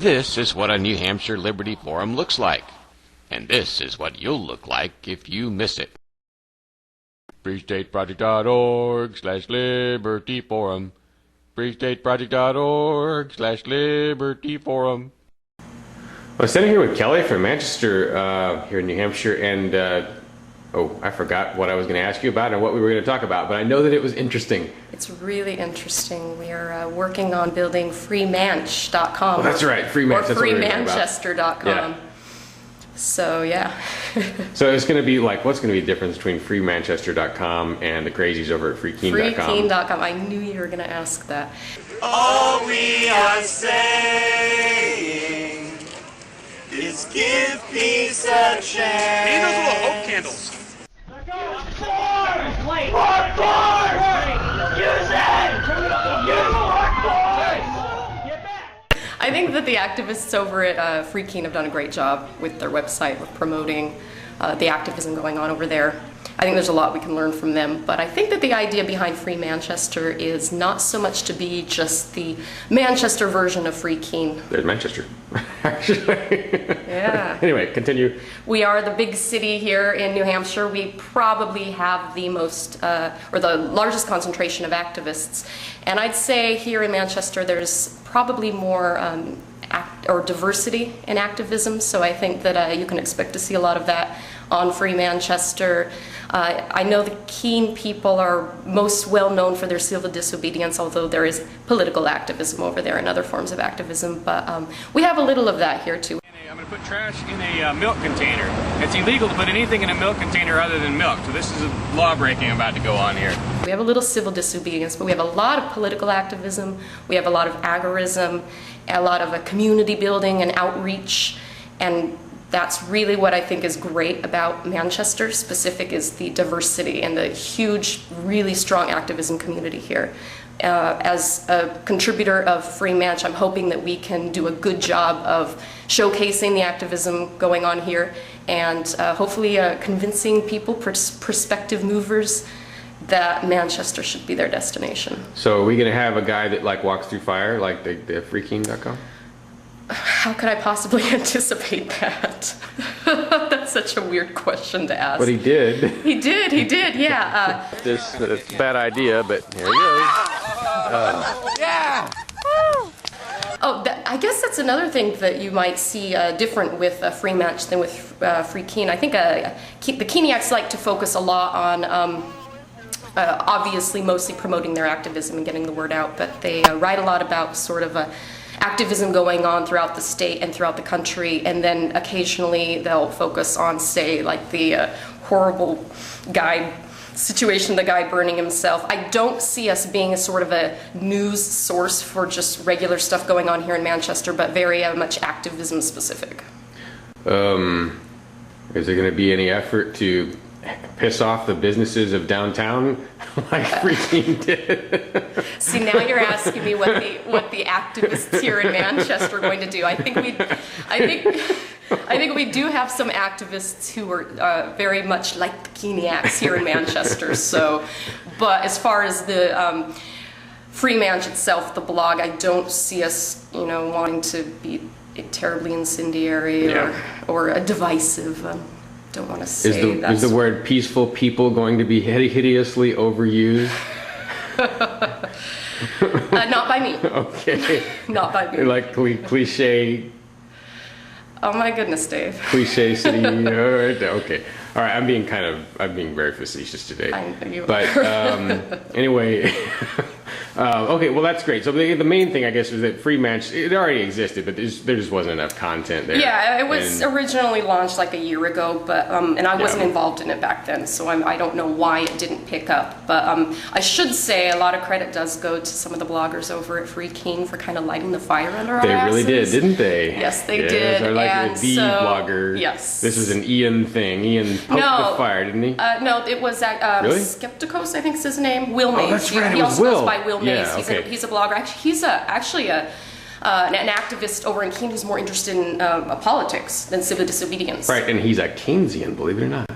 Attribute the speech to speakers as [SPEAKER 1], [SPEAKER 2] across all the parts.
[SPEAKER 1] This is what a New Hampshire Liberty Forum looks like. And this is what you'll look like if you miss it. freestateproject.org/Liberty Forum. freestateproject.org/Liberty Forum.
[SPEAKER 2] Well, I'm standing here with Kelly from Manchester here in New Hampshire, and I forgot what I was going to ask you about and what we were going to talk about, but I know that it was interesting.
[SPEAKER 3] It's really interesting. We are working on building freemanch.com.
[SPEAKER 2] Oh, that's right, Freemanch.
[SPEAKER 3] Or freemanchester.com.
[SPEAKER 2] Yeah.
[SPEAKER 3] So, yeah.
[SPEAKER 2] So it's going to be like, what's going to be the difference between freemanchester.com and the crazies over at freekeene.com?
[SPEAKER 3] Freekeene.com. I knew you were going to ask that.
[SPEAKER 4] All we are saying is give peace a chance.
[SPEAKER 5] Need those little oak candles.
[SPEAKER 3] I think that the activists over at Free Keene have done a great job with their website, with promoting the activism going on over there. I think there's a lot we can learn from them, but I think that the idea behind Free Manchester is not so much to be just the Manchester version of Free Keene.
[SPEAKER 2] There's Manchester, actually.
[SPEAKER 3] Yeah.
[SPEAKER 2] Anyway, continue.
[SPEAKER 3] We are the big city here in New Hampshire. We probably have the most, or the largest concentration of activists. And I'd say here in Manchester there's probably more diversity in activism, so I think that you can expect to see a lot of that on Free Manchester. I know the Keene people are most well known for their civil disobedience, although there is political activism over there and other forms of activism, but we have a little of that here too.
[SPEAKER 5] I'm going to put trash in a milk container. It's illegal to put anything in a milk container other than milk, so this is a law breaking about to go on here.
[SPEAKER 3] We have a little civil disobedience, but we have a lot of political activism, we have a lot of agorism, a lot of community building and outreach, and that's really what I think is great about Manchester specific, is the diversity and the huge, really strong activism community here. As a contributor of Free Manch, I'm hoping that we can do a good job of showcasing the activism going on here and hopefully convincing people, prospective movers, that Manchester should be their destination.
[SPEAKER 2] So are we going to have a guy that like walks through fire like the freekeene.com?
[SPEAKER 3] How could I possibly anticipate that? That's such a weird question to ask.
[SPEAKER 2] But he did.
[SPEAKER 3] He did, yeah.
[SPEAKER 2] It's a bad idea, but here he goes.
[SPEAKER 5] Yeah!
[SPEAKER 3] Oh, I guess that's another thing that you might see different with Free Manch than with Free Keene. I think the Keeniacs like to focus a lot on obviously mostly promoting their activism and getting the word out, but they write a lot about sort of activism going on throughout the state and throughout the country, and then occasionally they'll focus on, say, like the horrible guy situation, the guy burning himself. I don't see us being a sort of a news source for just regular stuff going on here in Manchester, but very much activism specific.
[SPEAKER 2] Is there going to be any effort to piss off the businesses of downtown like Free Keene did?
[SPEAKER 3] See, now you're asking me what the activists here in Manchester are going to do. I think we do have some activists who are very much like the Keeniacs here in Manchester. So, but as far as the Free Manch itself, the blog, I don't see us, wanting to be terribly incendiary or divisive. Don't want to say that.
[SPEAKER 2] Is the word peaceful people going to be hideously overused?
[SPEAKER 3] Not by me.
[SPEAKER 2] Okay.
[SPEAKER 3] Not by me.
[SPEAKER 2] Like cliche.
[SPEAKER 3] Oh my goodness, Dave.
[SPEAKER 2] Cliche city. Okay. All right. I'm being very facetious today.
[SPEAKER 3] I know you
[SPEAKER 2] but anyway. Okay, well that's great. So the main thing, I guess, was that Free Manch, it already existed, but there just wasn't enough content there.
[SPEAKER 3] Yeah, it was originally launched like a year ago, but and I wasn't involved in it back then, so I don't know why it didn't pick up. But I should say a lot of credit does go to some of the bloggers over at Free Keene for kind of lighting the fire under our asses.
[SPEAKER 2] They really did, didn't they?
[SPEAKER 3] Yes, they did.
[SPEAKER 2] Or like
[SPEAKER 3] and
[SPEAKER 2] the blogger.
[SPEAKER 3] Yes.
[SPEAKER 2] This was an Ian thing. Ian poked the fire, didn't he?
[SPEAKER 3] No, it was
[SPEAKER 2] really?
[SPEAKER 3] Skeptikos, I think is his name. Will Mays.
[SPEAKER 2] Oh, that's right.
[SPEAKER 3] He also goes by Will Mays.
[SPEAKER 2] Yeah, okay.
[SPEAKER 3] He's a blogger. He's actually an activist over in Keene who's more interested in politics than civil disobedience.
[SPEAKER 2] Right, and he's a Keynesian, believe it or not.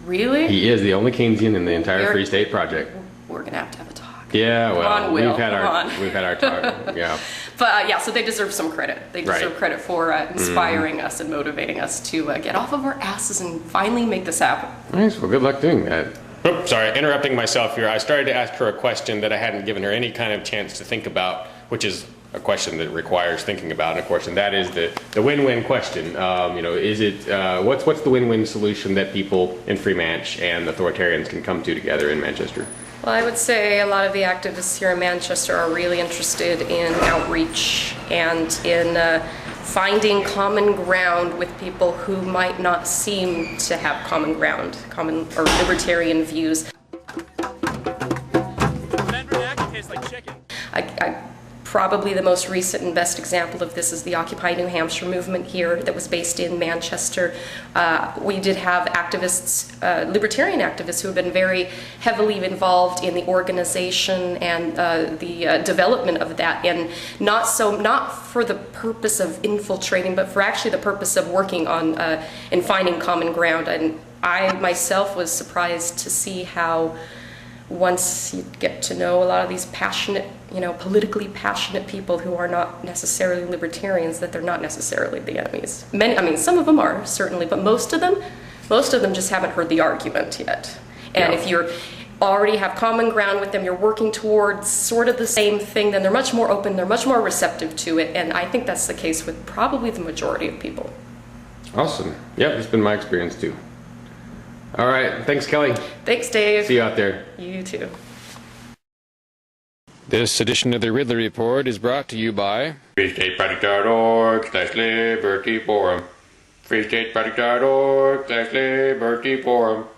[SPEAKER 3] Really?
[SPEAKER 2] He is the only Keynesian in the entire Free State Project.
[SPEAKER 3] We're going to have a talk.
[SPEAKER 2] Yeah, well,
[SPEAKER 3] Come on, Will,
[SPEAKER 2] we've had
[SPEAKER 3] come
[SPEAKER 2] our talk. Yeah.
[SPEAKER 3] But yeah, so they deserve some credit. They deserve credit for inspiring us and motivating us to get off of our asses and finally make this happen.
[SPEAKER 2] Nice. Well, good luck doing that.
[SPEAKER 6] Oops, sorry, interrupting myself here. I started to ask her a question that I hadn't given her any kind of chance to think about, which is a question that requires thinking about, and of course, and that is the win-win question. Is it what's the win-win solution that people in Freemanch and authoritarians can come to together in Manchester?
[SPEAKER 3] Well, I would say a lot of the activists here in Manchester are really interested in outreach and in finding common ground with people who might not seem to have common ground, common or libertarian views. Probably the most recent and best example of this is the Occupy New Hampshire movement here that was based in Manchester. We did have activists, libertarian activists, who have been very heavily involved in the organization and the development of that, and not for the purpose of infiltrating, but for actually the purpose of working on and finding common ground. And I myself was surprised to see how, once you get to know a lot of these passionate, politically passionate people who are not necessarily libertarians, that they're not necessarily the enemies. Some of them are, certainly, but most of them just haven't heard the argument yet. And if you already have common ground with them, you're working towards sort of the same thing, then they're much more open, they're much more receptive to it, and I think that's the case with probably the majority of people.
[SPEAKER 2] Awesome. Yep, it's been my experience too. All right, thanks, Kelly.
[SPEAKER 3] Thanks, Dave.
[SPEAKER 2] See you out there.
[SPEAKER 3] You too.
[SPEAKER 6] This edition of the Ridley Report is brought to you by
[SPEAKER 2] freestateproject.org/liberty forum. freestateproject.org/liberty forum.